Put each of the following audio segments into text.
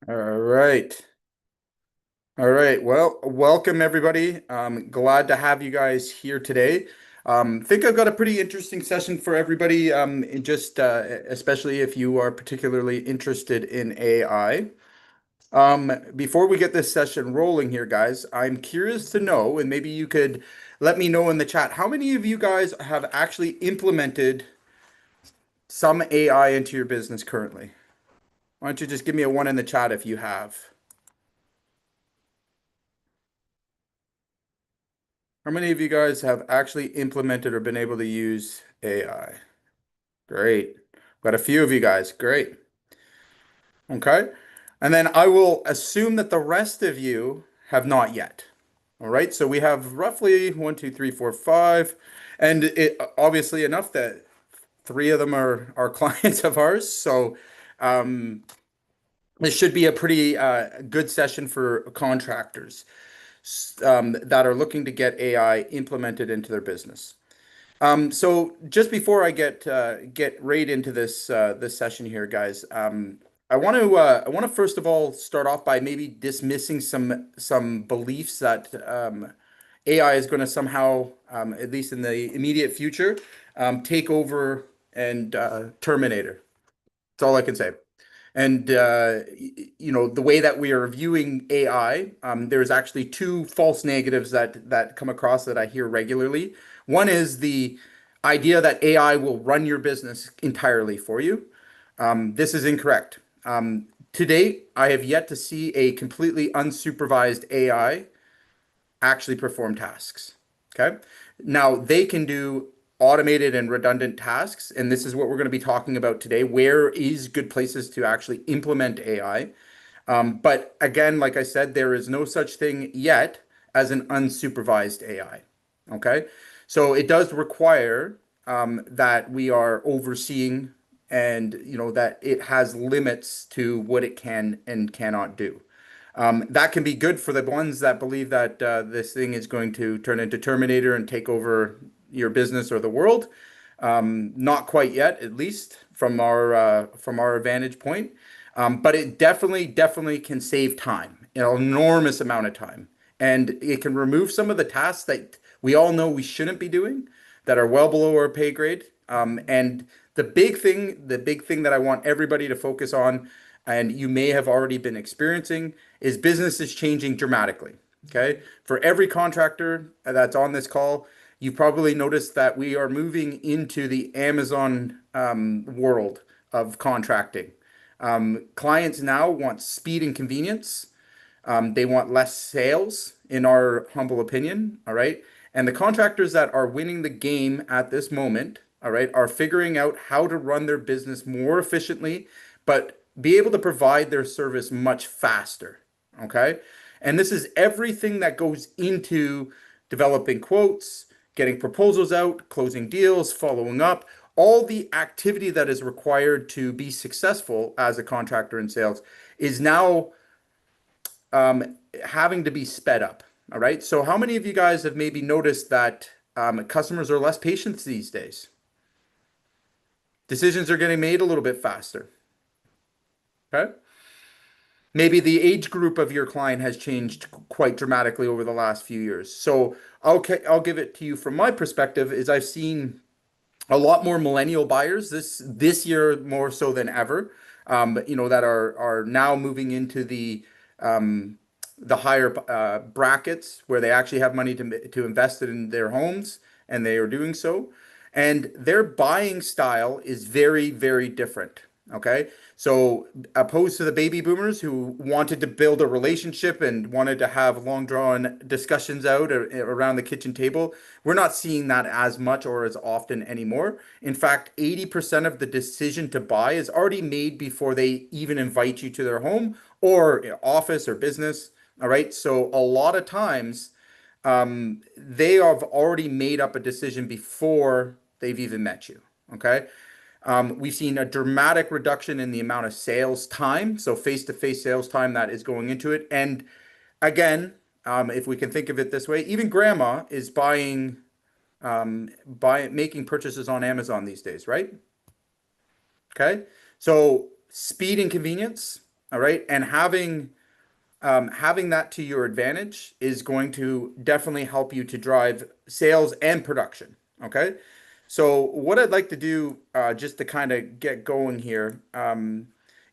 All right. All right. Well, welcome everybody. Glad to have you guys here today. Think I've got a pretty interesting session for everybody, especially if you are particularly interested in AI. Before we get this session rolling here, guys, I'm curious to know, and maybe you could let me know in the chat, how many of you guys have actually implemented some AI into your business currently? Why don't you just give me a one in the chat if you have? How many of you guys have actually implemented or been able to use AI? Great. Got a few of you guys. Great. Okay. And then I will assume that the rest of you have not yet. All right. So we have roughly one, two, three, four, five, and it obviously enough that three of them are clients of ours. So this should be a pretty good session for contractors that are looking to get AI implemented into their business. So just before I get right into this session here, guys, I want to first of all start off by maybe dismissing some beliefs that AI is going to somehow, at least in the immediate future, take over and Terminator. That's all I can say. And the way that we are viewing AI, there's actually two false negatives that come across that I hear regularly. One is the idea that AI will run your business entirely for you. This is incorrect. To date, I have yet to see a completely unsupervised AI actually perform tasks. Okay. Now they can do automated and redundant tasks, and this is what we're going to be talking about today. Where is good places to actually implement AI? But again, like I said, there is no such thing yet as an unsupervised AI. Okay. So it does require that we are overseeing and that it has limits to what it can and cannot do. That can be good for the ones that believe that this thing is going to turn into Terminator and take over your business or the world. Not quite yet, at least from our vantage point. But it definitely can save time, an enormous amount of time, and it can remove some of the tasks that we all know we shouldn't be doing, that are well below our pay grade. And the big thing that I want everybody to focus on, and you may have already been experiencing, is business is changing dramatically. Okay. For every contractor that's on this call, you probably noticed that we are moving into the Amazon world of contracting. Clients now want speed and convenience. They want less sales, in our humble opinion. All right. And the contractors that are winning the game at this moment, all right, are figuring out how to run their business more efficiently, but be able to provide their service much faster. Okay. And this is everything that goes into developing quotes, getting proposals out, closing deals, following up, all the activity that is required to be successful as a contractor in sales is now having to be sped up. All right. So, how many of you guys have maybe noticed that customers are less patient these days? Decisions are getting made a little bit faster. Okay. Maybe the age group of your client has changed quite dramatically over the last few years. So, I'll give it to you from my perspective is I've seen a lot more millennial buyers this year more so than ever. That are now moving into the higher brackets where they actually have money to invest it in their homes, and they are doing so. And their buying style is very, very different. Okay. So, opposed to the baby boomers who wanted to build a relationship and wanted to have long drawn discussions out around the kitchen table, we're not seeing that as much or as often anymore. In fact, 80% of the decision to buy is already made before they even invite you to their home or office or business. All right. So, a lot of times, they have already made up a decision before they've even met you. Okay. We've seen a dramatic reduction in the amount of sales time, so face-to-face sales time that is going into it. And again, if we can think of it this way, even grandma is making purchases on Amazon these days, right? Okay. So speed and convenience. All right. And having that to your advantage is going to definitely help you to drive sales and production. Okay. So what I'd like to do, just to kind of get going here,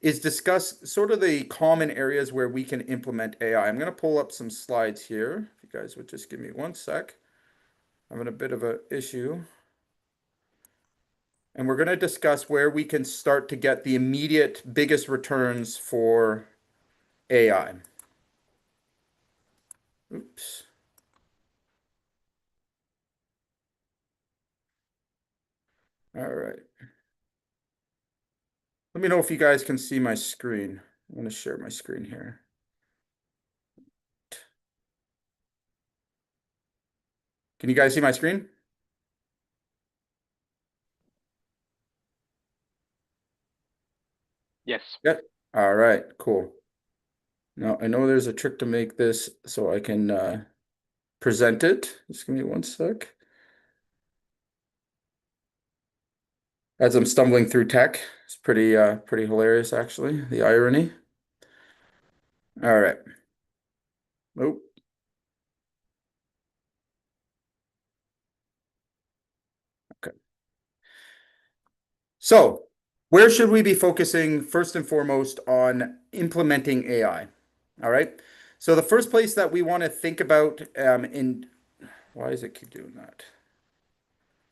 is discuss sort of the common areas where we can implement AI. I'm going to pull up some slides here. If you guys would just give me one sec. I'm having a bit of an issue. And we're going to discuss where we can start to get the immediate biggest returns for AI. Oops. All right. Let me know if you guys can see my screen. I'm going to share my screen here. Can you guys see my screen? Yes. Yep. All right, cool. Now I know there's a trick to make this so I can present it. Just give me one sec. As I'm stumbling through tech, it's pretty hilarious actually, the irony. All right. Oh, okay. So, where should we be focusing first and foremost on implementing AI? All right. So the first place that we want to think about why does it keep doing that?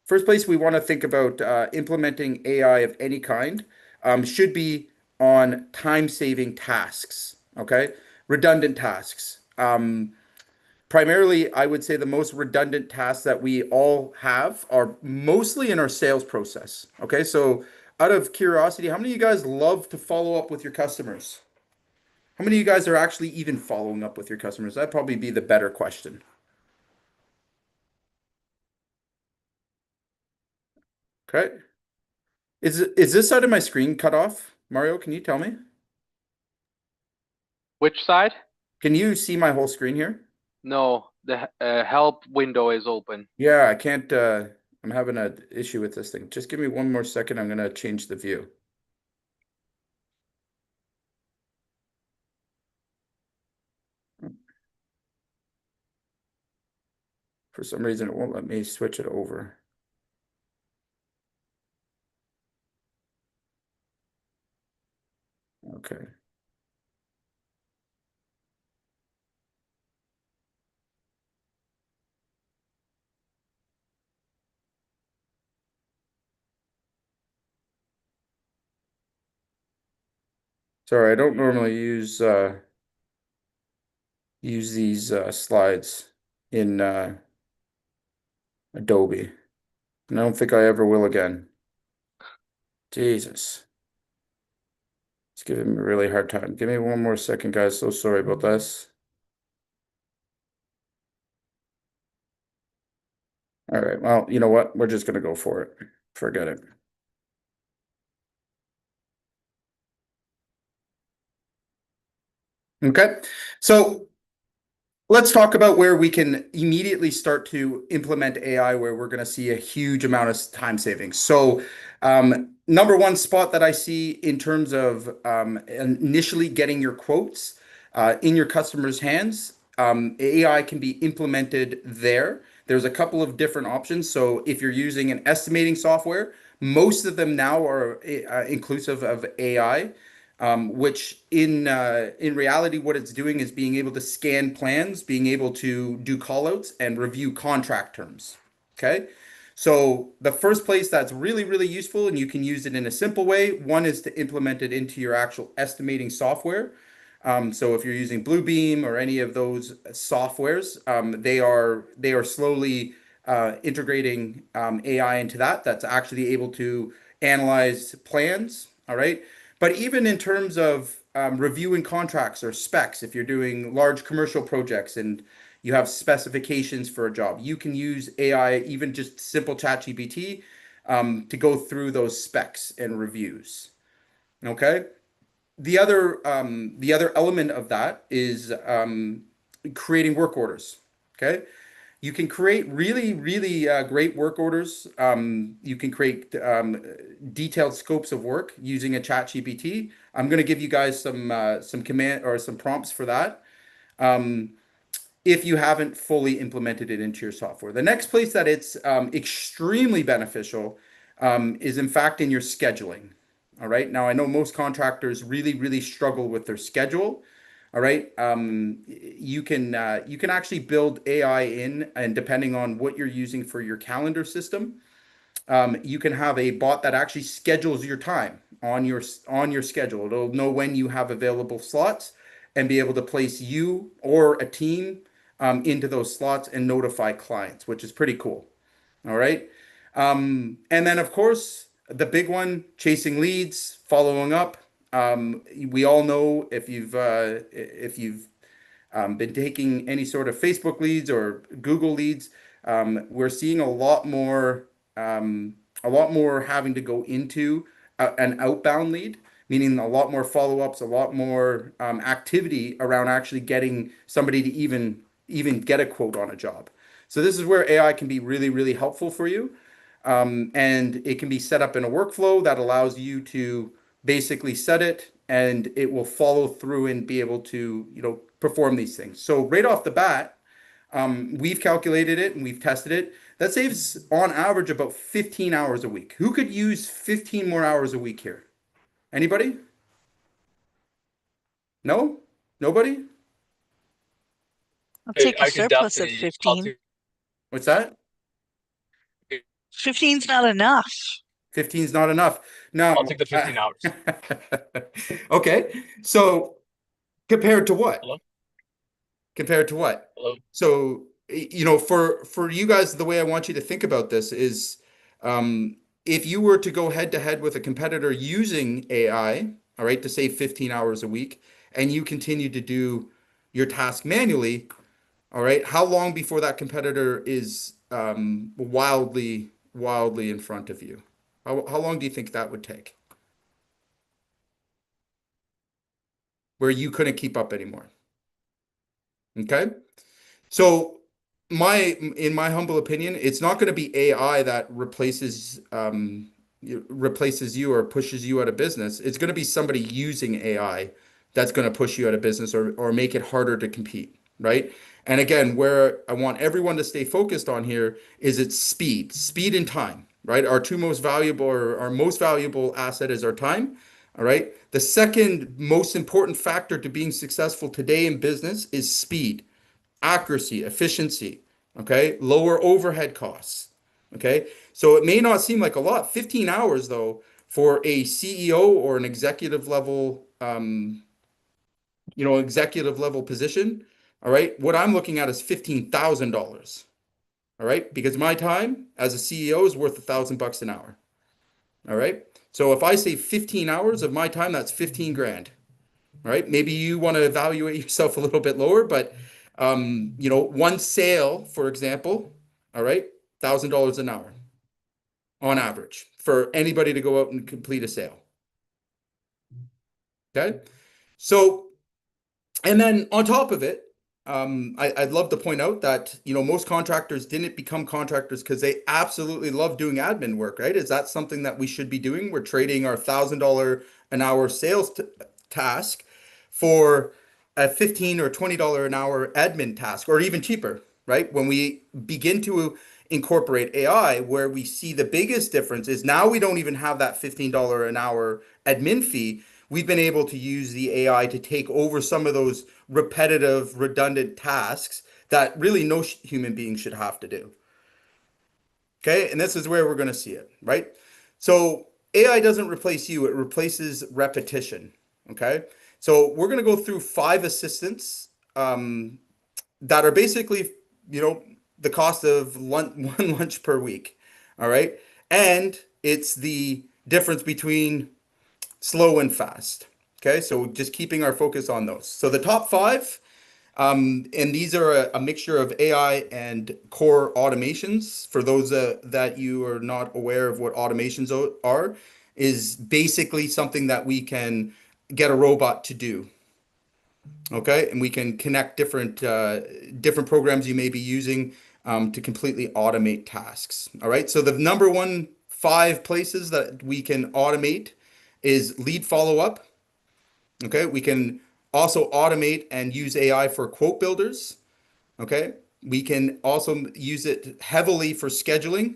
First place we want to think about implementing AI of any kind should be on time-saving tasks, okay? Redundant tasks. Primarily, I would say the most redundant tasks that we all have are mostly in our sales process, okay? So out of curiosity, how many of you guys love to follow up with your customers? How many of you guys are actually even following up with your customers? That'd probably be the better question. Okay. Is this side of my screen cut off? Mario, can you tell me? Which side? Can you see my whole screen here? No, the help window is open. Yeah, I can't I'm having an issue with this thing. Just give me one more second. I'm gonna change the view. For some reason, it won't let me switch it over. Okay. Sorry, I don't normally use these slides in Adobe. And I don't think I ever will again. Jesus. It's giving me a really hard time. Give me one more second, guys. So sorry about this. All right. Well, you know what? We're just gonna go for it. Forget it. Okay. So let's talk about where we can immediately start to implement AI, where we're going to see a huge amount of time savings. So, number one spot that I see in terms of initially getting your quotes in your customer's hands, AI can be implemented there. There's a couple of different options. So, if you're using an estimating software, most of them now are inclusive of AI, which in reality, what it's doing is being able to scan plans, being able to do callouts and review contract terms. Okay. So the first place that's really, really useful, and you can use it in a simple way, one is to implement it into your actual estimating software. So if you're using Bluebeam or any of those softwares, they are slowly integrating AI into that. That's actually able to analyze plans. All right. But even in terms of reviewing contracts or specs, if you're doing large commercial projects and you have specifications for a job, you can use AI, even just simple ChatGPT, to go through those specs and reviews. Okay. The other element of that is creating work orders. Okay. You can create really great work orders. You can create detailed scopes of work using a chat GPT. I'm going to give you guys some command or some prompts for that. Um, if you haven't fully implemented it into your software. The next place that it's extremely beneficial is, in fact, in your scheduling. All right. Now, I know most contractors really struggle with their schedule. All right. You can actually build AI in, and depending on what you're using for your calendar system, you can have a bot that actually schedules your time on your schedule. It'll know when you have available slots and be able to place you or a team into those slots and notify clients, which is pretty cool. All right. And then, of course, the big one, chasing leads, following up. We all know if you've been taking any sort of Facebook leads or Google leads, we're seeing um, a lot more having to go into an outbound lead, meaning a lot more follow-ups, a lot more activity around actually getting somebody to even get a quote on a job. So this is where AI can be really helpful for you. And it can be set up in a workflow that allows you to basically set it and it will follow through and be able to, perform these things. So right off the bat, we've calculated it and we've tested it. That saves on average about 15 hours a week. Who could use 15 more hours a week here? Anybody? No? Nobody? I'll Hey, take a I could surplus of definitely. I'll 15. take. What's that? 15's not enough. 15 is not enough. Now, I'll take the 15 hours. okay. So compared to what? Hello, Compared to what? hello. So, for you guys, the way I want you to think about this is, if you were to go head to head with a competitor using AI, all right, to save 15 hours a week, and you continue to do your task manually, all right, how long before that competitor is wildly in front of you? How long do you think that would take? Where you couldn't keep up anymore? Okay. So in my humble opinion, it's not going to be AI that replaces you or pushes you out of business. It's going to be somebody using AI that's going to push you out of business or make it harder to compete, right? And again, where I want everyone to stay focused on here is its speed and time, right? Our two most valuable or our most valuable asset is our time. All right. The second most important factor to being successful today in business is speed, accuracy, efficiency, okay? Lower overhead costs, okay? So it may not seem like a lot, 15 hours though, for a CEO or an executive level position, all right? What I'm looking at is $15,000, all right? Because my time as a CEO is worth $1,000 an hour, all right? So if I save 15 hours of my time, that's 15 grand. All right. Maybe you want to evaluate yourself a little bit lower, but one sale, for example, all right, $1,000 an hour on average for anybody to go out and complete a sale. Okay. So, and then on top of it, I'd love to point out that, most contractors didn't become contractors because they absolutely love doing admin work, right? Is that something that we should be doing? We're trading our $1,000 an hour sales task for a 15 or $20 an hour admin task, or even cheaper, right? When we begin to incorporate AI, where we see the biggest difference is now we don't even have that $15 an hour admin fee. We've been able to use the AI to take over some of those repetitive, redundant tasks that really no human being should have to do. Okay. And this is where we're going to see it, right? So AI doesn't replace you, it replaces repetition. Okay. So we're going to go through 5 assistants that are basically, you know, the cost of one lunch per week. All right. And it's the difference between slow and fast. Okay. So just keeping our focus on those. So the top five, and these are a mixture of AI and core automations. For those that you are not aware of what automations are, is basically something that we can get a robot to do. Okay, and we can connect different programs you may be using to completely automate tasks. All right. So the number one five places that we can automate is lead follow up. Okay. We can also automate and use AI for quote builders. Okay. We can also use it heavily for scheduling.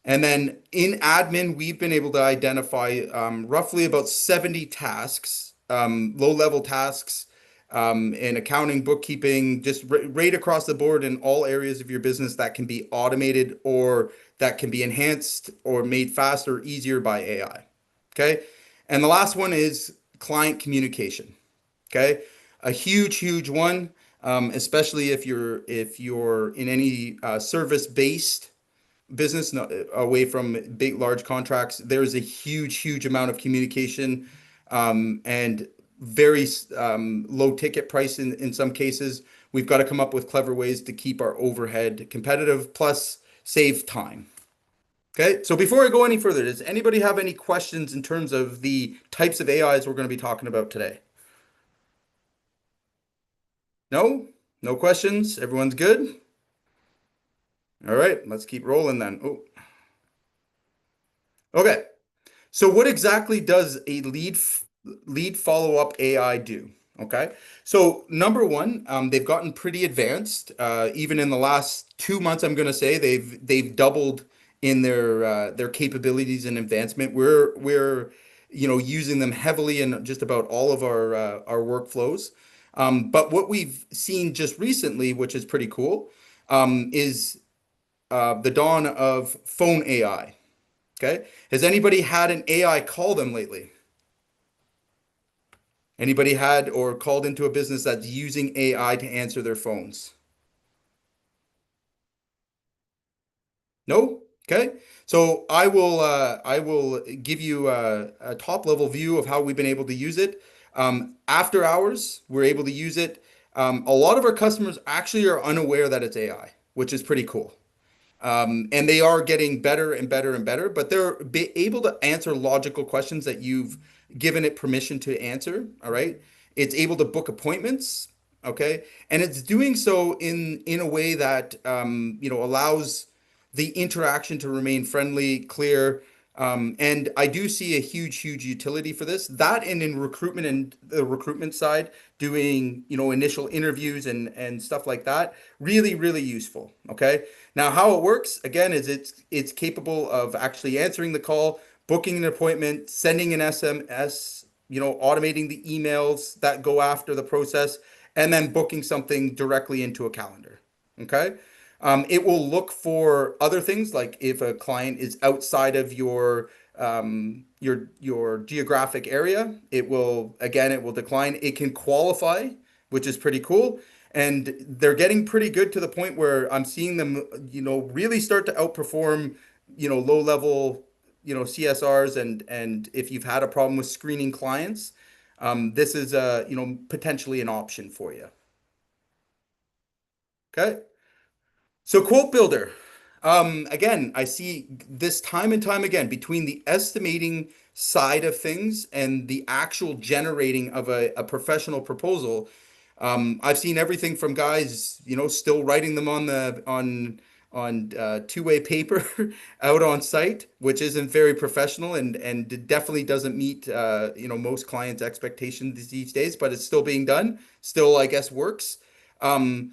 And then in admin, we've been able to identify roughly about 70 tasks, low-level tasks in accounting, bookkeeping, just right across the board in all areas of your business that can be automated or that can be enhanced or made faster, easier by AI. Okay. And the last one is client communication. Okay. A huge, huge one, especially if you're in any service-based business, away from big large contracts. There's a huge, huge amount of communication, and very low ticket price in some cases. We've got to come up with clever ways to keep our overhead competitive, plus save time. Okay, so before I go any further, does anybody have any questions in terms of the types of AIs we're going to be talking about today? No? No questions? Everyone's good? All right, let's keep rolling then. Oh, okay. So what exactly does a lead follow-up AI do? Okay. So number one, they've gotten pretty advanced. Even in the last 2 months, I'm going to say they've doubled in their capabilities and advancement. We're using them heavily in just about all of our workflows. But what we've seen just recently, which is pretty cool, is the dawn of phone AI. Okay. Has anybody had an AI call them lately? Anybody had or called into a business that's using AI to answer their phones? No? Okay. So I will give you a top level view of how we've been able to use it. After hours, we're able to use it. A lot of our customers actually are unaware that it's AI, which is pretty cool. And they are getting better and better and better, but they're able to answer logical questions that you've given it permission to answer. All right. It's able to book appointments. Okay. And it's doing so in a way that allows the interaction to remain friendly, clear. And I do see a huge, huge utility for this. That and in recruitment and the recruitment side, doing, initial interviews and stuff like that, really, really useful. Okay. Now, how it works again is it's capable of actually answering the call, booking an appointment, sending an SMS, automating the emails that go after the process, and then booking something directly into a calendar. Okay. It will look for other things like if a client is outside of your geographic area, it will decline. It can qualify, which is pretty cool. And they're getting pretty good to the point where I'm seeing them, really start to outperform, low level, CSRs. And if you've had a problem with screening clients, this is potentially an option for you. Okay. So quote builder. Again, I see this time and time again between the estimating side of things and the actual generating of a professional proposal. I've seen everything from guys, still writing them on two-way paper out on site, which isn't very professional and definitely doesn't meet most clients' expectations these days, but it's still being done. Still, I guess, works. Um,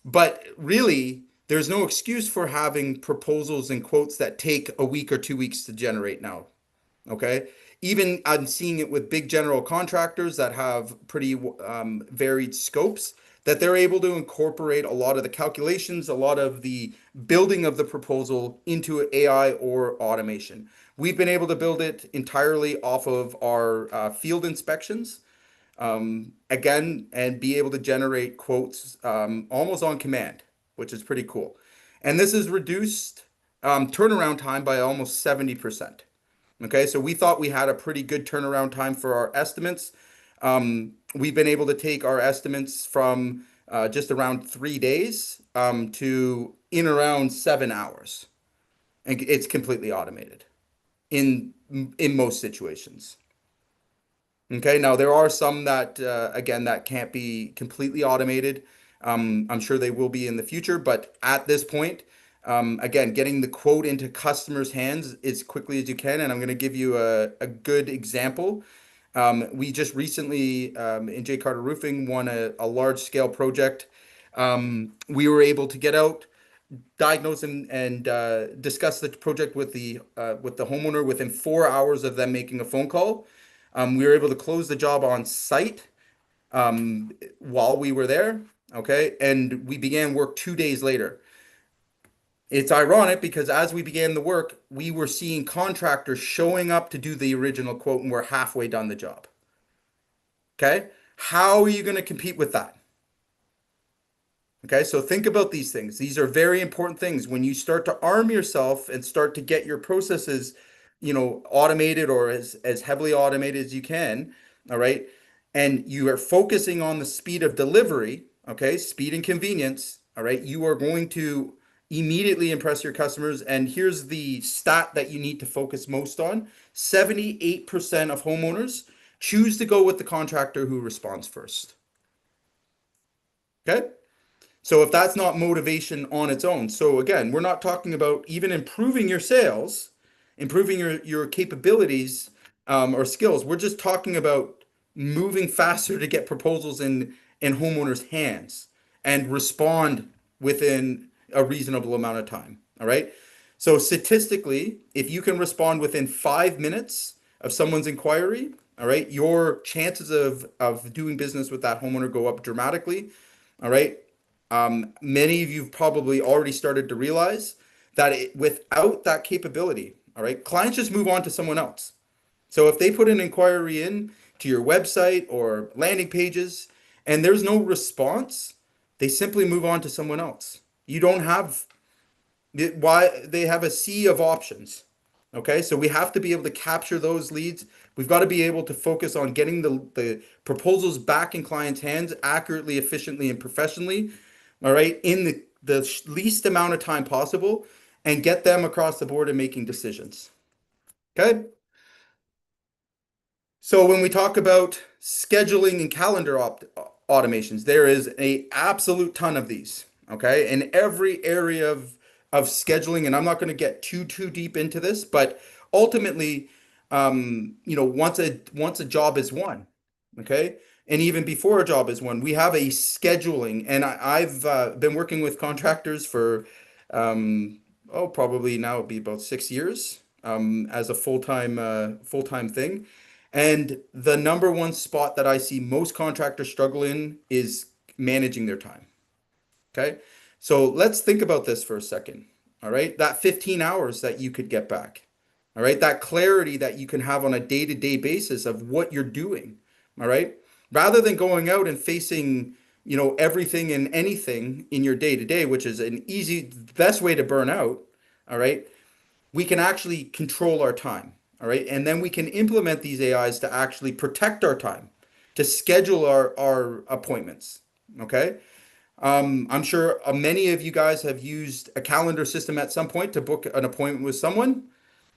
but really, there's no excuse for having proposals and quotes that take a week or 2 weeks to generate now. Okay. Even I'm seeing it with big general contractors that have pretty varied scopes, that they're able to incorporate a lot of the calculations, a lot of the building of the proposal into AI or automation. We've been able to build it entirely off of our field inspections, again, and be able to generate quotes almost on command, which is pretty cool. And this has reduced turnaround time by almost 70%. Okay, so we thought we had a pretty good turnaround time for our estimates. We've been able to take our estimates from just around 3 days to in around 7 hours, and it's completely automated in in most situations. Okay, now there are some that again that can't be completely automated. I'm sure they will be in the future, but at this point, again, getting the quote into customers' hands as quickly as you can. And I'm going to give you a good example. We just recently, in J. Carter Roofing, won a large scale project. We were able to get out, diagnose and discuss the project with the homeowner within 4 hours of them making a phone call. We were able to close the job on site while we were there. Okay, and we began work 2 days later. It's ironic because as we began the work, we were seeing contractors showing up to do the original quote, and we're halfway done the job. Okay, how are you going to compete with that? Okay, so think about these things. These are very important things. When you start to arm yourself and start to get your processes, automated or as heavily automated as you can, all right, and you are focusing on the speed of delivery, okay, speed and convenience, all right, you are going to immediately impress your customers. And here's the stat that you need to focus most on. 78% of homeowners choose to go with the contractor who responds first. Okay? So if that's not motivation on its own, so again, we're not talking about even improving your sales, improving your capabilities or skills. We're just talking about moving faster to get proposals in homeowners' hands and respond within a reasonable amount of time. All right. So statistically, if you can respond within 5 minutes of someone's inquiry, all right, your chances of doing business with that homeowner go up dramatically. All right. Many of you have probably already started to realize that without that capability, all right, clients just move on to someone else. So if they put an inquiry in to your website or landing pages and there's no response, they simply move on to someone else. You don't have why they have a sea of options. Okay, so we have to be able to capture those leads. We've got to be able to focus on getting the proposals back in clients' hands accurately, efficiently, and professionally. All right, in the least amount of time possible, and get them across the board and making decisions. Okay. So when we talk about scheduling and calendar automations, there is a absolute ton of these, okay? In every area of scheduling, and I'm not going to get too deep into this, but ultimately, once a job is won, okay? And even before a job is won, we have a scheduling, and I've been working with contractors for probably now it'd be about 6 years as a full-time thing. And the number one spot that I see most contractors struggle in is managing their time. Okay. So let's think about this for a second. All right. That 15 hours that you could get back. All right. That clarity that you can have on a day-to-day basis of what you're doing. All right. Rather than going out and facing, everything and anything in your day-to-day, which is an easy, best way to burn out. All right, we can actually control our time. All right. And then we can implement these AIs to actually protect our time, to schedule our appointments. Okay. I'm sure many of you guys have used a calendar system at some point to book an appointment with someone.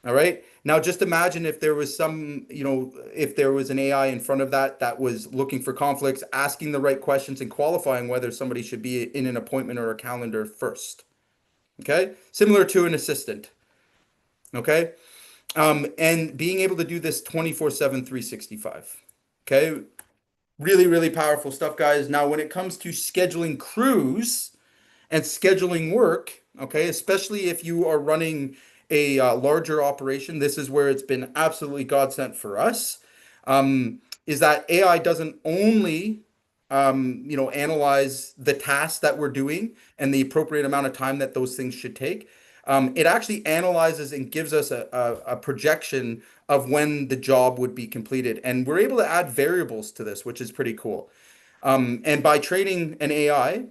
All right. Now, just imagine if there was if there was an AI in front of that was looking for conflicts, asking the right questions, and qualifying whether somebody should be in an appointment or a calendar first. Okay. Similar to an assistant. Okay. And being able to do this 24/7, 365. Okay. Really, really powerful stuff, guys. Now, when it comes to scheduling crews and scheduling work, okay, especially if you are running a larger operation, this is where it's been absolutely godsent for us. Is that AI doesn't only analyze the tasks that we're doing and the appropriate amount of time that those things should take. It actually analyzes and gives us a projection of when the job would be completed. And we're able to add variables to this, which is pretty cool. And by training an AI,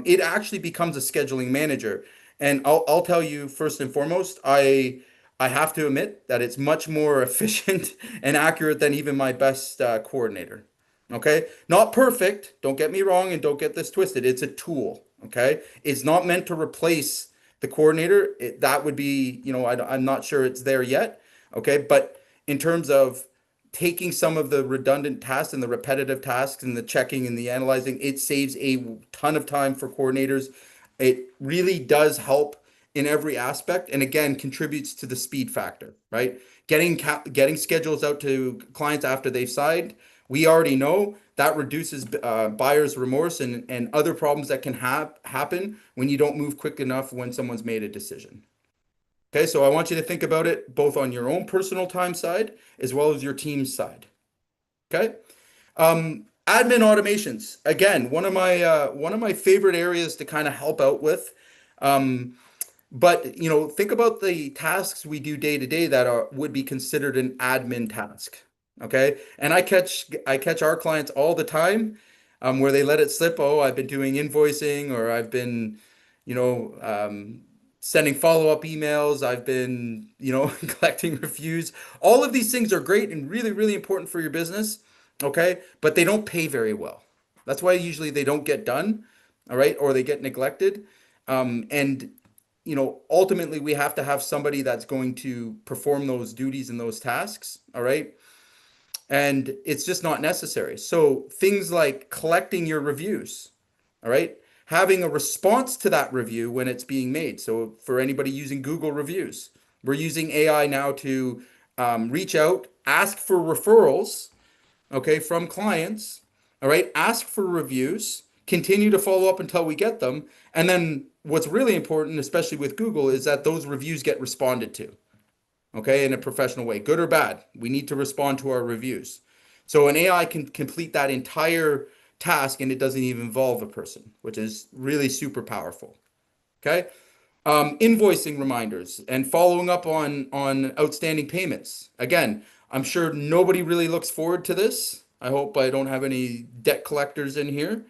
it actually becomes a scheduling manager. And I'll tell you first and foremost, I have to admit that it's much more efficient and accurate than even my best coordinator. Okay, not perfect. Don't get me wrong, and don't get this twisted. It's a tool. Okay, it's not meant to replace the coordinator. That would be, I'm not sure it's there yet. Okay, but in terms of taking some of the redundant tasks and the repetitive tasks and the checking and the analyzing, it saves a ton of time for coordinators. It really does help in every aspect, and again, contributes to the speed factor, right? Getting schedules out to clients after they've signed, we already know that reduces buyer's remorse and other problems that can happen when you don't move quick enough when someone's made a decision. Okay, so I want you to think about it both on your own personal time side as well as your team's side. Okay. Admin automations. Again, one of my favorite areas to kind of help out with. Um, but think about the tasks we do day to day that are would be considered an admin task. Okay. And I catch our clients all the time where they let it slip. Oh, I've been doing invoicing, or I've been, you know, um, sending follow-up emails. I've been, collecting reviews. All of these things are great and really, really important for your business. Okay. But they don't pay very well. That's why usually they don't get done. All right. Or they get neglected. And ultimately we have to have somebody that's going to perform those duties and those tasks, all right? And it's just not necessary. So things like collecting your reviews, all right? Having a response to that review when it's being made. So for anybody using Google reviews, we're using AI now to reach out, ask for referrals, okay, from clients. All right, ask for reviews, continue to follow up until we get them. And then what's really important, especially with Google, is that those reviews get responded to, okay, in a professional way, good or bad. We need to respond to our reviews. So an AI can complete that entire task and it doesn't even involve a person, which is really super powerful. Okay. Invoicing reminders and following up on outstanding payments. Again, I'm sure nobody really looks forward to this. I hope I don't have any debt collectors in here.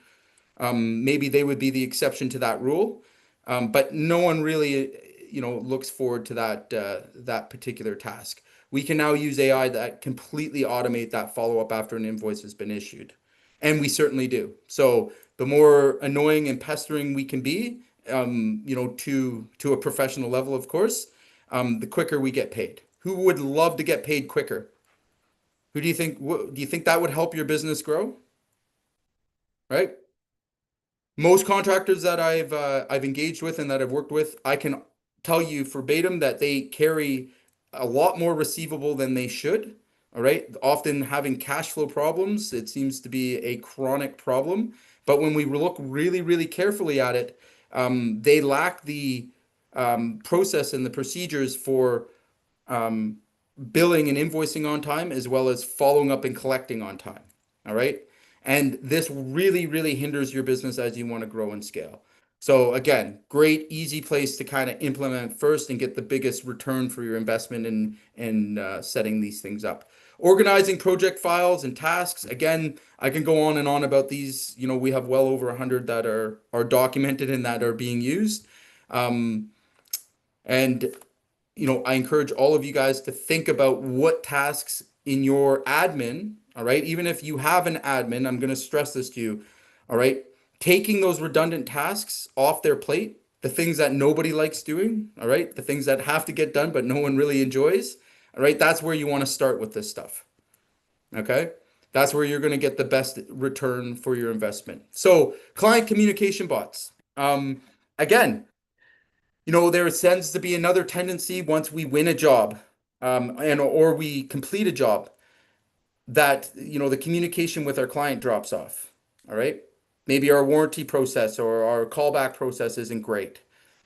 Maybe they would be the exception to that rule. But no one really, looks forward to that particular task. We can now use AI that completely automate that follow-up after an invoice has been issued. And we certainly do. So the more annoying and pestering we can be, to a professional level, of course, the quicker we get paid. Who would love to get paid quicker? Who do you think, do you think that would help your business grow? Right? Most contractors that I've engaged with and that I've worked with, I can tell you verbatim that they carry a lot more receivable than they should. All right. Often having cash flow problems, it seems to be a chronic problem. But when we look really, really carefully at it, they lack the process and the procedures for um, billing and invoicing on time, as well as following up and collecting on time. All right. And this really, really hinders your business as you want to grow and scale. So again, great, easy place to kind of implement first and get the biggest return for your investment in setting these things up. Organizing project files and tasks. Again, I can go on and on about these. We have well over 100 that are documented and that are being used. Um, and I encourage all of you guys to think about what tasks in your admin, all right? Even if you have an admin, I'm going to stress this to you, all right? Taking those redundant tasks off their plate, the things that nobody likes doing, all right? The things that have to get done, but no one really enjoys, all right? That's where you want to start with this stuff, okay? That's where you're going to get the best return for your investment. So, client communication bots. Again, there tends to be another tendency once we win a job, and or we complete a job, that the communication with our client drops off. All right. Maybe our warranty process or our callback process isn't great.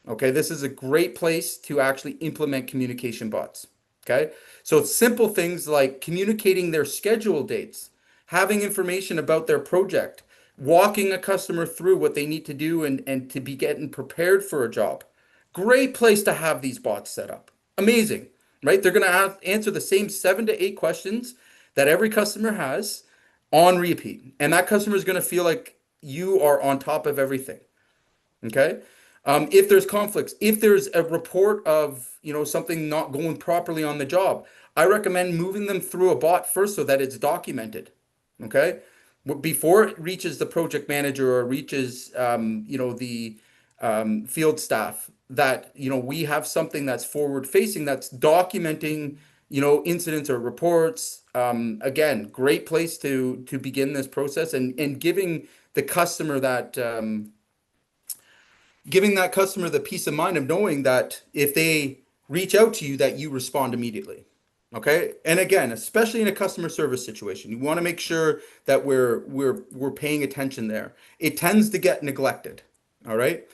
Okay, this is a great place to actually implement communication bots. Okay, so simple things like communicating their schedule dates, having information about their project, walking a customer through what they need to do and to be getting prepared for a job. Great place to have these bots set up. Amazing, right? They're going to answer the same 7 to 8 questions that every customer has on repeat. And that customer is going to feel like you are on top of everything. Okay. If there's conflicts, if there's a report of, something not going properly on the job, I recommend moving them through a bot first so that it's documented. Okay. Before it reaches the project manager or reaches, the field staff, that, we have something that's forward facing, that's documenting incidents or reports. Again, great place to begin this process and the customer that giving that customer the peace of mind of knowing that if they reach out to you, that you respond immediately. Okay. And again, especially in a customer service situation, you want to make sure that we're paying attention there. It tends to get neglected. All right.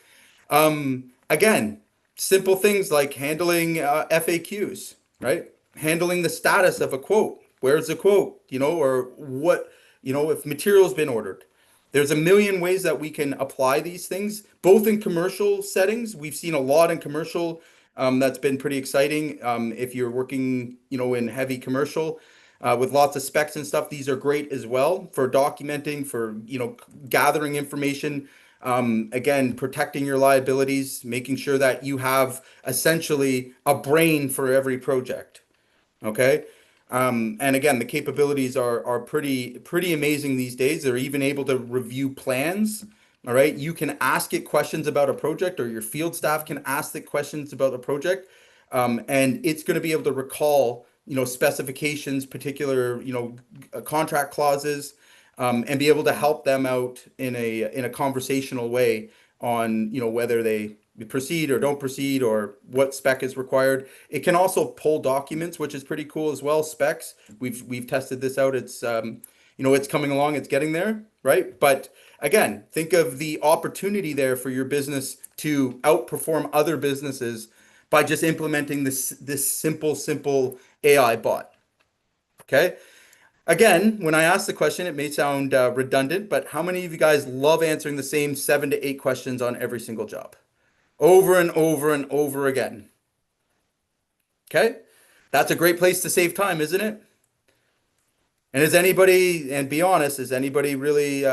Again, simple things like handling FAQs, right? Handling the status of a quote. Where's the quote? Or what, if material's been ordered. There's a million ways that we can apply these things, both in commercial settings. We've seen a lot in commercial. That's been pretty exciting. If you're working, in heavy commercial, with lots of specs and stuff, these are great as well for documenting, for, gathering information. Again, protecting your liabilities, making sure that you have essentially a brain for every project. Okay. And again, the capabilities are pretty amazing these days. They're even able to review plans. All right. You can ask it questions about a project, or your field staff can ask it questions about a project. And it's going to be able to recall, specifications, particular, contract clauses, and be able to help them out in a conversational way on, whether they proceed or don't proceed, or what spec is required. It can also pull documents, which is pretty cool as well. Specs. We've tested this out. It's coming along. It's getting there, right? But again, think of the opportunity there for your business to outperform other businesses by just implementing this simple AI bot. Okay. Again, when I ask the question, it may sound redundant, but how many of you guys love answering the same 7 to 8 questions on every single job? Over and over and over again. Okay? That's a great place to save time, isn't it? And be honest, is anybody really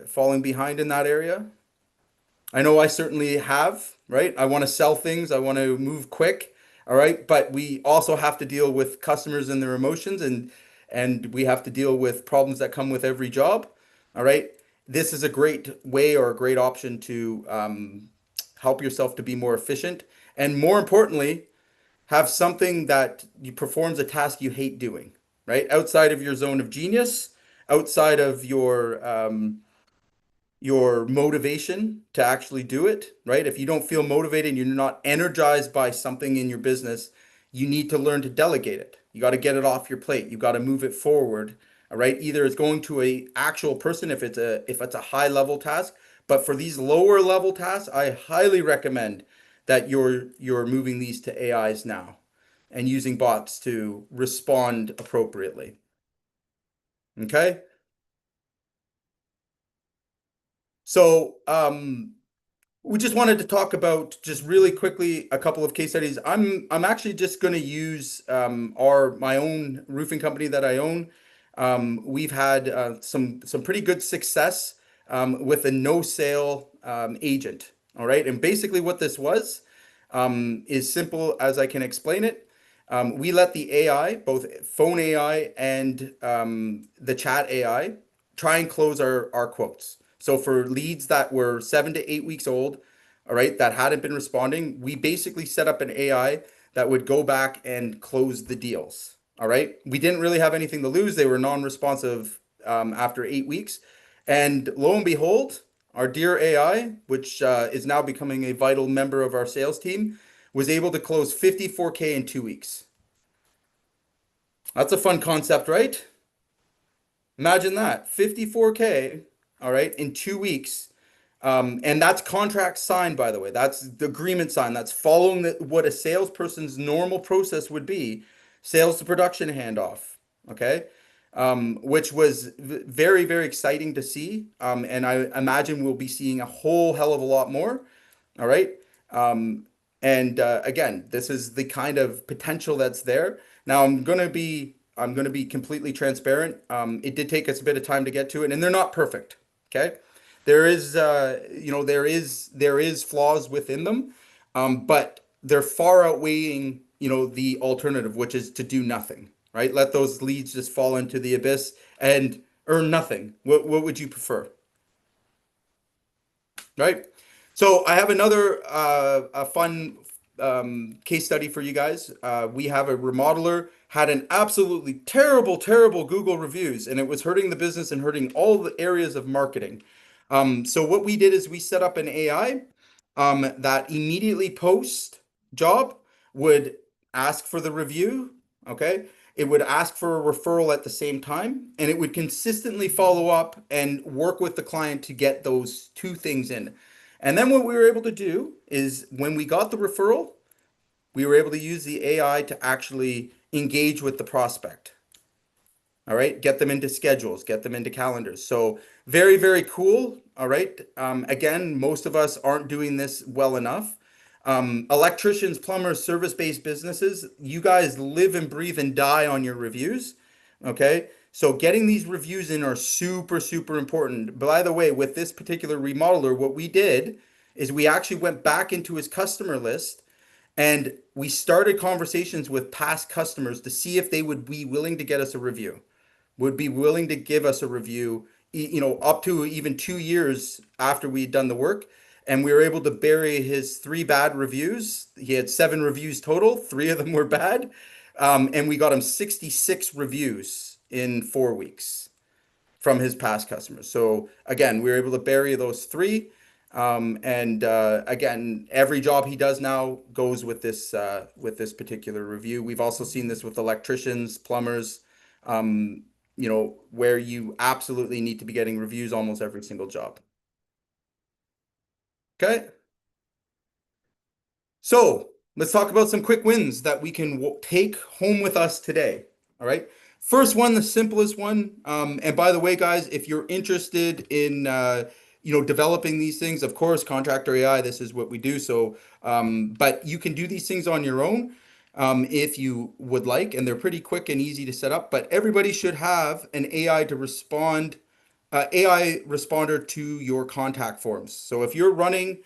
falling behind in that area? I know I certainly have, right? I want to sell things, I want to move quick, all right? But we also have to deal with customers and their emotions, and we have to deal with problems that come with every job, all right? This is a great way or a great option to help yourself to be more efficient, and more importantly, have something that you performs a task you hate doing, right? Outside of your zone of genius, outside of your motivation to actually do it, right? If you don't feel motivated and you're not energized by something in your business, you need to learn to delegate it. You got to get it off your plate. You got to move it forward. All right. Either it's going to a actual person if it's a high level task, but for these lower level tasks, I highly recommend that you're moving these to AIs now and using bots to respond appropriately. Okay. So, we just wanted to talk about just really quickly a couple of case studies. I'm actually just going to use our my own roofing company that I own. We've had some pretty good success with a no sale agent. All right, and basically what this was is simple as I can explain it. We let the AI, both phone AI and the chat AI, try and close our quotes. So for leads that were 7 to 8 weeks old, all right, that hadn't been responding, we basically set up an AI that would go back and close the deals. All right. We didn't really have anything to lose. They were non-responsive after 8 weeks. And lo and behold, our dear AI, which is now becoming a vital member of our sales team, was able to close 54K in 2 weeks. That's a fun concept, right? Imagine that, 54K, all right, in 2 weeks. And that's contract signed, by the way. That's the agreement signed. That's following what a salesperson's normal process would be, sales to production handoff. Okay. Which was very, very exciting to see. And I imagine we'll be seeing a whole hell of a lot more. All right. And again, this is the kind of potential that's there. Now I'm gonna be completely transparent. It did take us a bit of time to get to it, and they're not perfect. Okay, there is flaws within them, but they're far outweighing the alternative, which is to do nothing. Right, let those leads just fall into the abyss and earn nothing. What would you prefer? Right. So I have another a fun case study for you guys. We have a remodeler had an absolutely terrible, terrible Google reviews, and it was hurting the business and hurting all the areas of marketing. So what we did is we set up an AI that immediately post job would ask for the review. Okay. It would ask for a referral at the same time, and it would consistently follow up and work with the client to get those two things in. And then what we were able to do is when we got the referral, we were able to use the AI to actually engage with the prospect. All right, get them into schedules, get them into calendars. So very, very cool. All right. Again, most of us aren't doing this well enough. Electricians, plumbers, service-based businesses, you guys live and breathe and die on your reviews. Okay. So getting these reviews in are super, super important. By the way, with this particular remodeler, what we did is we actually went back into his customer list and we started conversations with past customers to see if they would be willing to get us a review, would be willing to give us a review, up to even 2 years after we'd done the work. And we were able to bury his three bad reviews. He had 7 reviews total, three of them were bad. And we got him 66 reviews in 4 weeks from his past customers. So again, we were able to bury those three. And again, every job he does now goes with this particular review. We've also seen this with electricians, plumbers, where you absolutely need to be getting reviews almost every single job. Okay. So let's talk about some quick wins that we can take home with us today. All right. First one, the simplest one. And by the way, guys, if you're interested in developing these things, of course, Contractor AI, this is what we do. So, but you can do these things on your own if you would like, and they're pretty quick and easy to set up. But everybody should have an AI responder to your contact forms. So if you're running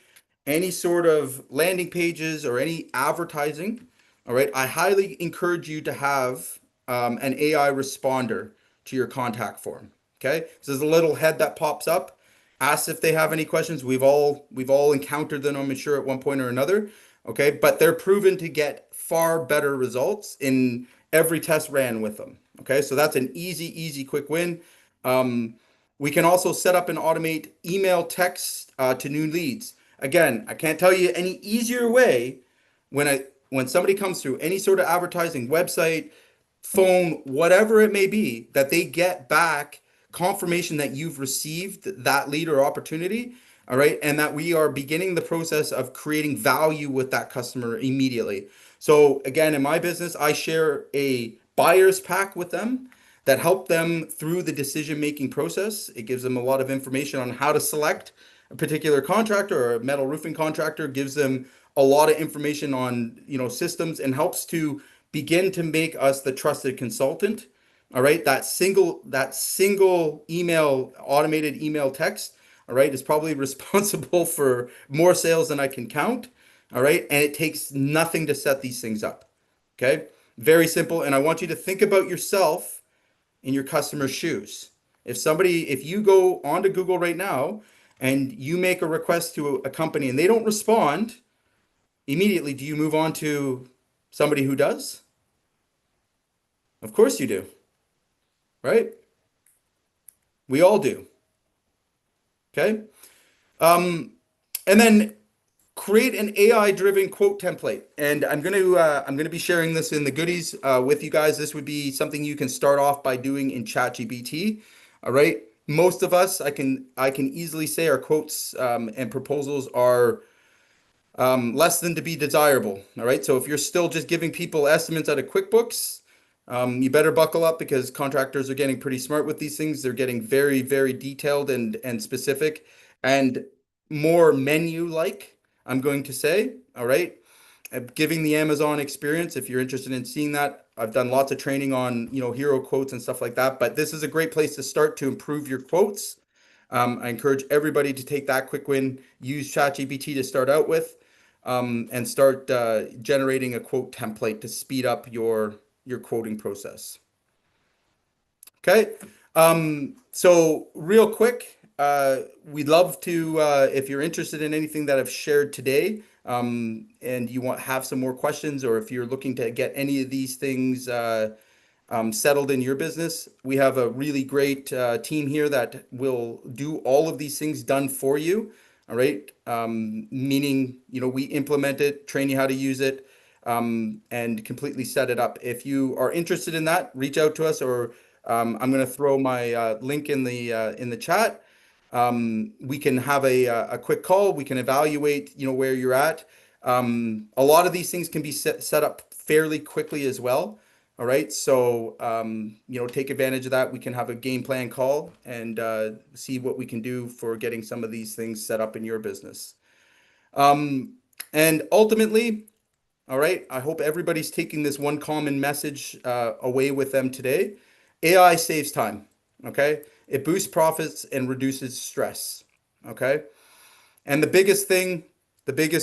any sort of landing pages or any advertising, all right, I highly encourage you to have an AI responder to your contact form. Okay, so there's a little head that pops up, asks if they have any questions. We've all encountered them, I'm sure, at one point or another. Okay, but they're proven to get far better results in every test ran with them. Okay, so that's an easy, easy, quick win. Um, we can also set up and automate email text to new leads. Again, I can't tell you any easier way when somebody comes through any sort of advertising website, phone, whatever it may be, that they get back confirmation that you've received that lead or opportunity, all right, and that we are beginning the process of creating value with that customer immediately. So again, in my business, I share a buyer's pack with them that help them through the decision-making process. It gives them a lot of information on how to select a particular contractor or a metal roofing contractor, gives them a lot of information on, systems and helps to begin to make us the trusted consultant. All right, that single email, automated email text, all right, is probably responsible for more sales than I can count. All right, and it takes nothing to set these things up. Okay, very simple. And I want you to think about yourself in your customer's shoes. If you go onto Google right now and you make a request to a company and they don't respond immediately, do you move on to somebody who does? Of course you do, right? We all do. Okay. And then create an AI driven quote template. And I'm gonna be sharing this in the goodies with you guys. This would be something you can start off by doing in ChatGPT. All right. Most of us, I can easily say our quotes and proposals are less than to be desirable. All right. So if you're still just giving people estimates out of QuickBooks, you better buckle up because contractors are getting pretty smart with these things. They're getting very, very detailed and specific and more menu-like, I'm going to say. All right. Giving the Amazon experience, if you're interested in seeing that, I've done lots of training on, hero quotes and stuff like that. But this is a great place to start to improve your quotes. I encourage everybody to take that quick win, use ChatGPT to start out with, and start generating a quote template to speed up your quoting process. Okay. So real quick, We'd love to, if you're interested in anything that I've shared today, and you want have some more questions, or if you're looking to get any of these things settled in your business, we have a really great team here that will do all of these things done for you. All right. Meaning, we implement it, train you how to use it, and completely set it up. If you are interested in that, reach out to us, or I'm going to throw my link in the chat. We can have a quick call. We can evaluate, where you're at. A lot of these things can be set up fairly quickly as well. All right. So, take advantage of that. We can have a game plan call and see what we can do for getting some of these things set up in your business. Um, and ultimately, all right, I hope everybody's taking this one common message away with them today. AI saves time. Okay. It boosts profits and reduces stress. Okay. And the biggest,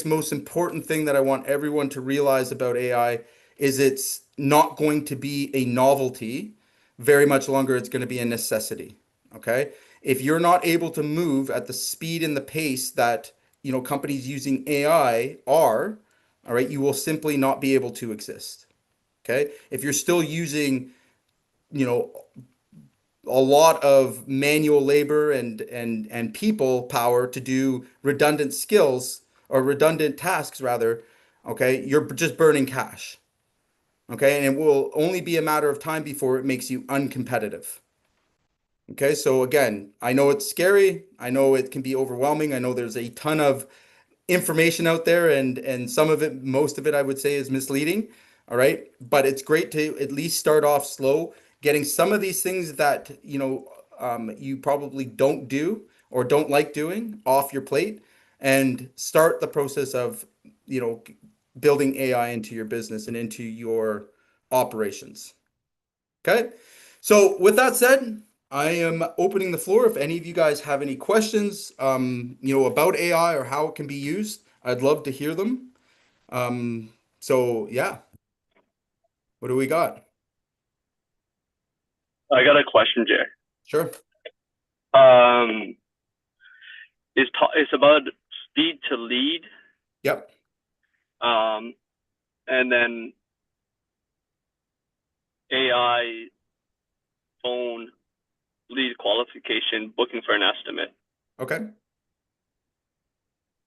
most important thing that I want everyone to realize about AI is it's not going to be a novelty very much longer. It's going to be a necessity. Okay. If you're not able to move at the speed and the pace that, companies using AI are, all right, you will simply not be able to exist. Okay. If you're still using, you know, a lot of manual labor and people power to do redundant skills or redundant tasks rather, okay, you're just burning cash. Okay, and it will only be a matter of time before it makes you uncompetitive. Okay, so again, I know it's scary. I know it can be overwhelming. I know there's a ton of information out there, and some of it, most of it, I would say is misleading. All right, but it's great to at least start off slow, getting some of these things that you probably don't do or don't like doing off your plate, and start the process of you know building AI into your business and into your operations. Okay. So with that said, I am opening the floor. If any of you guys have any questions, about AI or how it can be used, I'd love to hear them. So yeah, what do we got? I got a question, Jay. Sure. Um, it's about speed to lead, Yep. um, and then AI phone lead qualification, booking for an estimate. Okay.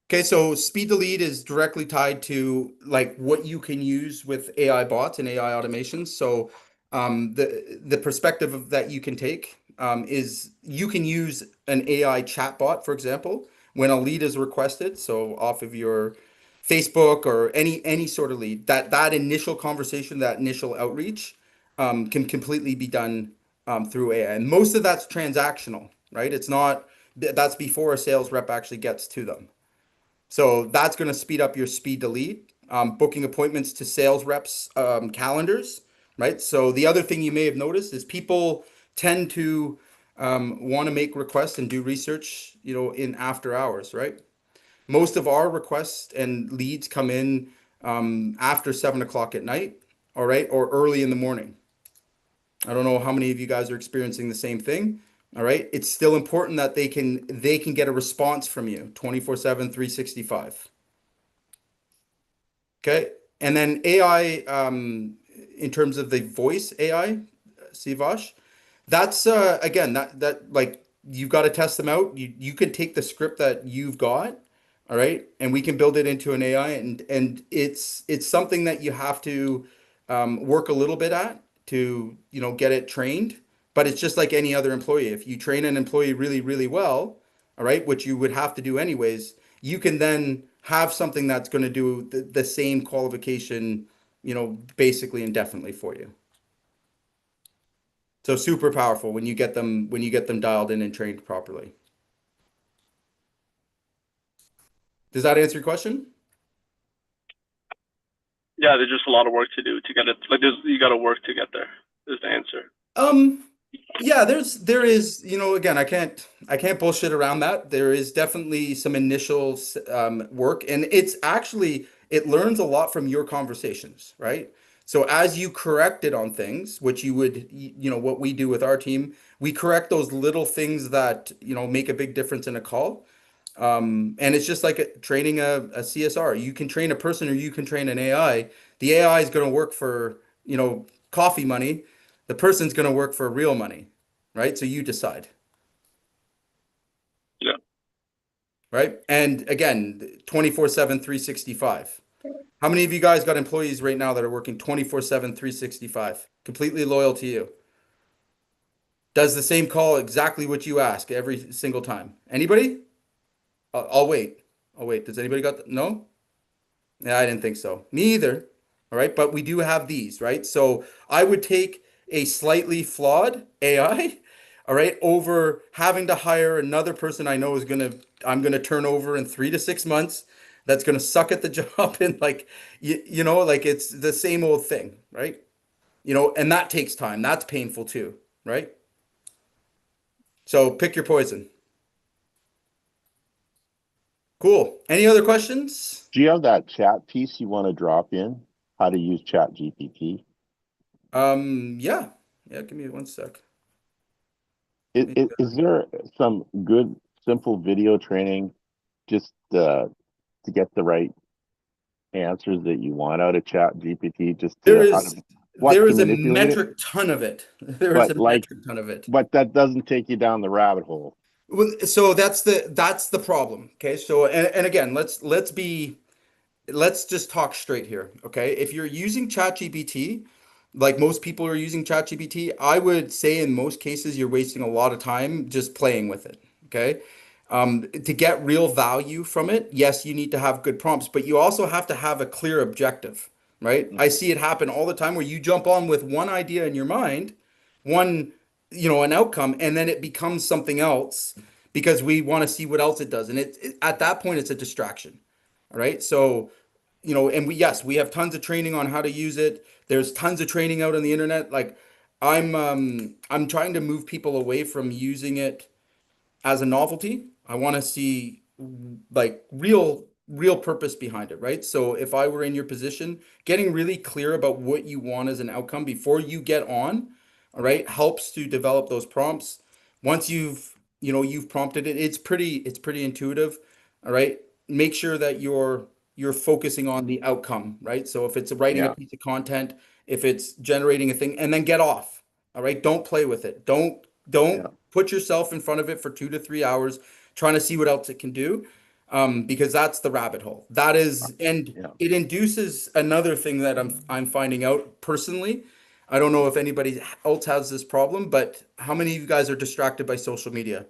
Okay, so speed to lead is directly tied to like what you can use with AI bots and AI automations. So the perspective that you can take is you can use an AI chatbot, for example, when a lead is requested. So off of your Facebook or any sort of lead, that initial conversation, that initial outreach, can completely be done through AI. And most of that's transactional, right? It's not that's before a sales rep actually gets to them. So that's going to speed up your speed to lead, booking appointments to sales reps' calendars, right? So the other thing you may have noticed is people tend to want to make requests and do research, in after hours, right? Most of our requests and leads come in after 7 o'clock at night, all right, or early in the morning. I don't know how many of you guys are experiencing the same thing. All right. It's still important that they can get a response from you 24/7, 365. Okay. And then AI, in terms of the voice AI, Sivash, that's again that like you've got to test them out. You can take the script that you've got, all right, and we can build it into an AI, and it's something that you have to work a little bit at to get it trained. But it's just like any other employee. If you train an employee really, really well, all right, which you would have to do anyways, you can then have something that's going to do the same qualification, basically indefinitely for you. So super powerful when you get them dialed in and trained properly. Does that answer your question? Yeah, there's just a lot of work to do to get it. Like, you got to work to get there. Is the answer. Um, yeah, there is, again, I can't bullshit around that. There is definitely some initial work, and it learns a lot from your conversations, right? So as you correct it on things, which you would, what we do with our team, we correct those little things that, make a big difference in a call. And it's just like training a CSR. You can train a person or you can train an AI. The AI is going to work for, coffee money. The person's going to work for real money, right? So you decide, Yeah. right? And again, 24/7, 365. How many of you guys got employees right now that are working 24/7, 365, completely loyal to you? Does the same call exactly what you ask every single time? Anybody? I'll wait. I'll wait. Does anybody got no? Yeah, I didn't think so. Me either. All right, but we do have these, right? So I would take a slightly flawed AI, all right, over having to hire another person I know I'm gonna turn over in 3 to 6 months. That's gonna suck at the job and like like it's the same old thing, right? And that takes time. That's painful too, right? So pick your poison. Cool. Any other questions? Do you have that chat piece you want to drop in? How to use Chat GPT? Yeah. Yeah, give me one sec. Is there some good, simple video training just to get the right answers that you want out of Chat GPT, just There to how is to what there to is a manipulate it? metric ton of it. There is But a like, metric ton of it. but that doesn't take you down the rabbit hole. Well, so that's the problem. Okay. So and again, let's just talk straight here. Okay. If you're using ChatGPT, like most people are using ChatGPT, I would say in most cases you're wasting a lot of time just playing with it. Okay. To get real value from it, yes, you need to have good prompts, but you also have to have a clear objective, right? I Mhm. see it happen all the time where you jump on with one idea in your mind, one, an outcome, and then it becomes something else because we want to see what else it does. And at that point, it's a distraction. All right. So, and yes, we have tons of training on how to use it. There's tons of training out on the internet. Like I'm trying to move people away from using it as a novelty. I want to see like real purpose behind it, right? So if I were in your position, getting really clear about what you want as an outcome before you get on, all right, helps to develop those prompts. Once you've prompted it, it's pretty intuitive, all right? Make sure that you're focusing on the outcome, right? So if it's writing a Yeah, piece of content, if it's generating a thing, and then get off. All right, don't play with it. Don't yeah. put yourself in front of it for 2 to 3 hours trying to see what else it can do, because that's the rabbit hole. That uh, is, and yeah. it induces another thing that I'm finding out personally. I don't know if anybody else has this problem, but how many of you guys are distracted by social media?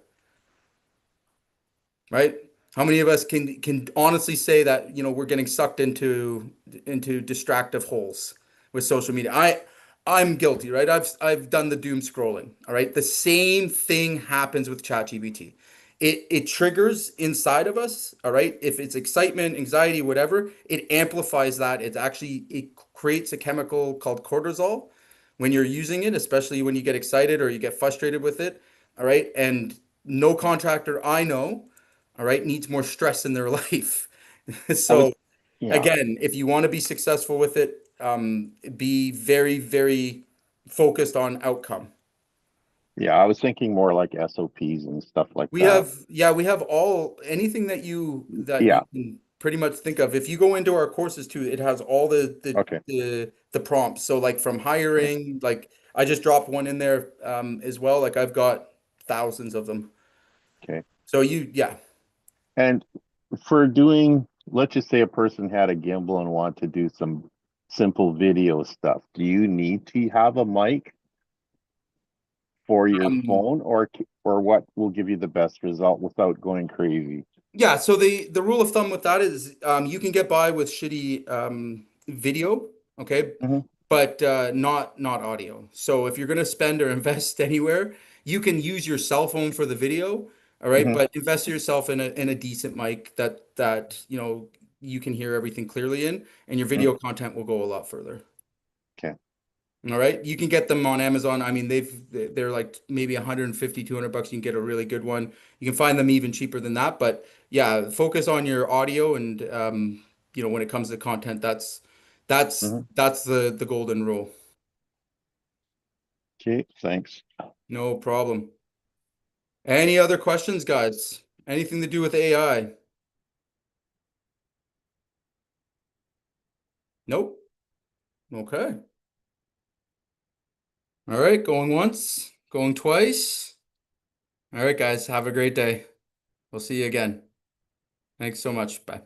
Right? How many of us can honestly say that, we're getting sucked into distractive holes with social media? I'm guilty, right? I've done the doom scrolling. All right. The same thing happens with ChatGPT. It triggers inside of us, all right? If it's excitement, anxiety, whatever, it amplifies that. It creates a chemical called cortisol when you're using it, especially when you get excited or you get frustrated with it, all right? And no contractor I know, all right, needs more stress in their life. I was, So yeah, again, if you want to be successful with it, be very, very focused on outcome. yeah. I was thinking more like SOPs and stuff like We that. have, yeah, we have anything that you Yeah. can pretty much think of. If you go into our courses too, it has all Okay. the prompts. So like from Okay. hiring, like I just dropped one in there as well. Like I've got thousands of them. Okay. So yeah. And for doing, let's just say a person had a gimbal and want to do some simple video stuff. Do you need to have a mic for your Um, phone, or what will give you the best result without going crazy? Yeah, so the rule of thumb with that is you can get by with shitty video, okay, Hmm. but not audio. So if you're gonna spend or invest anywhere, you can use your cell phone for the video, all right, Hmm. but invest yourself in a decent mic that you can hear everything clearly in, and your video content will go a lot further. Okay. All right. You can get them on Amazon. I mean, they're like maybe 150, 200 bucks. You can get a really good one. You can find them even cheaper than that. But yeah, focus on your audio and when it comes to content, That's Mhm. that's the golden rule. Okay, thanks. No problem. Any other questions, guys? Anything to do with AI? Nope. Okay. All right, going once, going twice. All right, guys, have a great day. We'll see you again. Thanks so much. Bye.